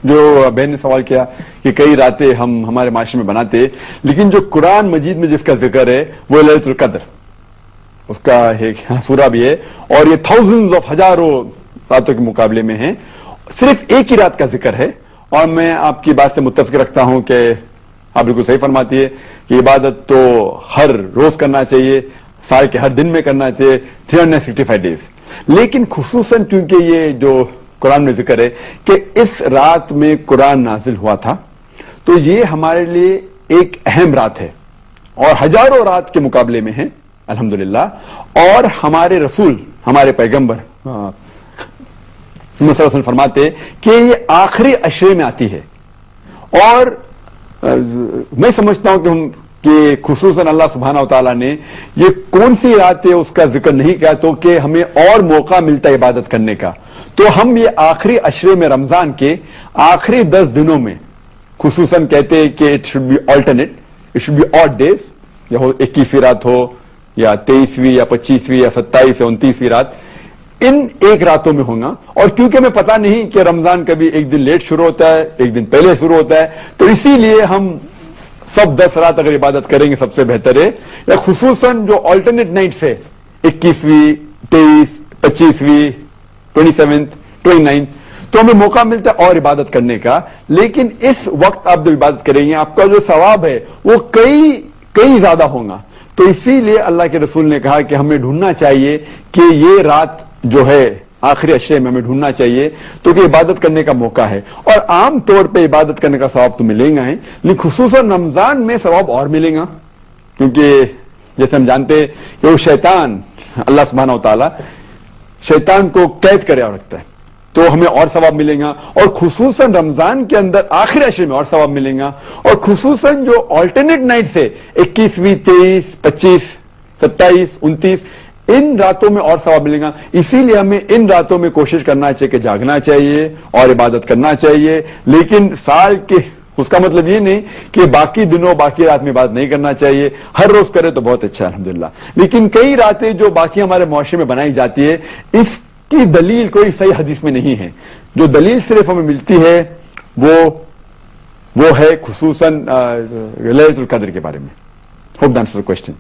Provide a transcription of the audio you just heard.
جو بہن نے سوال کیا کہ کئی راتیں ہم ہمارے معاشرے میں بناتے، لیکن جو قرآن مجید میں جس کا ذکر ہے وہ لیلۃ القدر، اس کا ایک سورہ بھی ہے، اور یہ تھاؤزنز آف ہزاروں راتوں کے مقابلے میں ہیں، صرف ایک ہی رات کا ذکر ہے۔ اور میں آپ کی بات سے متفق رکھتا ہوں کہ آپ بالکل صحیح فرماتی ہے کہ عبادت تو ہر روز کرنا چاہیے، سال کے ہر دن میں کرنا چاہیے، 365 ڈیز، لیکن خصوصاً کیونکہ یہ جو قرآن میں ذکر ہے کہ اس رات میں قرآن نازل ہوا تھا، تو یہ ہمارے لیے ایک اہم رات ہے اور ہزاروں رات کے مقابلے میں ہے الحمدللہ۔ اور ہمارے رسول، ہمارے پیغمبر محمد صلی اللہ علیہ وسلم فرماتے کہ یہ آخری عشرے میں آتی ہے، اور میں سمجھتا ہوں کہ خصوصاً اللہ سبحانہ و تعالیٰ نے یہ کون سی رات ہے اس کا ذکر نہیں کیا، تو کہ ہمیں اور موقع ملتا ہے عبادت کرنے کا، تو ہم یہ آخری عشرے میں رمضان کے آخری 10 دنوں میں خصوصاً کہتے ہیں کہ it should be alternate, it should be odd days, یا 21ویں رات ہو یا 23ویں یا 25ویں یا 27 یا 29ویں رات، ان ایک راتوں میں ہوگا۔ اور کیونکہ ہمیں پتہ نہیں کہ رمضان کبھی ایک دن لیٹ شروع ہوتا ہے، ایک دن پہلے شروع ہوتا ہے، تو اسی لیے ہم سب 10 رات اگر عبادت کریں گے سب سے بہتر ہے، یا خصوصاً جو آلٹرنیٹ نائٹس ہے 21ویں، 23، 25ویں، 27، 29، تو ہمیں موقع ملتا ہے اور عبادت کرنے کا۔ لیکن اس وقت آپ جو عبادت کریں گے آپ کا جو ثواب ہے وہ کئی زیادہ ہوگا، تو اسی لیے اللہ کے رسول نے کہا کہ ہمیں ڈھونڈنا چاہیے کہ یہ رات جو ہے آخری عشرے میں ہمیں ڈھونڈنا چاہیے، تو کہ عبادت کرنے کا موقع ہے۔ اور عام طور پہ عبادت کرنے کا ثواب تو ملے گا، لیکن خصوصاً رمضان میں ثواب اور ملے گا، کیونکہ جیسے ہم جانتے ہیں کہ وہ شیطان، اللہ سبحانہ و تعالیٰ شیطان کو قید کرے اور رکھتا ہے، تو ہمیں اور ثواب ملے گا، اور خصوصاً رمضان کے اندر آخری عشرے میں اور ثواب ملے گا، اور خصوصاً جو آلٹرنیٹ نائٹ سے 21ویں، 23، 25، 27، 29، ان راتوں میں اور ثواب ملے گا۔ اسی لیے ہمیں ان راتوں میں کوشش کرنا چاہیے کہ جاگنا چاہیے اور عبادت کرنا چاہیے، لیکن سال کے اس کا مطلب یہ نہیں کہ باقی دنوں باقی رات میں عبادت نہیں کرنا چاہیے، ہر روز کرے تو بہت اچھا ہے الحمدللہ۔ لیکن کئی راتیں جو باقی ہمارے معاشرے میں بنائی جاتی ہے، اس کی دلیل کوئی صحیح حدیث میں نہیں ہے، جو دلیل صرف ہمیں ملتی ہے وہ ہے خصوصاً لیلۃ القدر کے بارے میں۔ Hope that answers the question.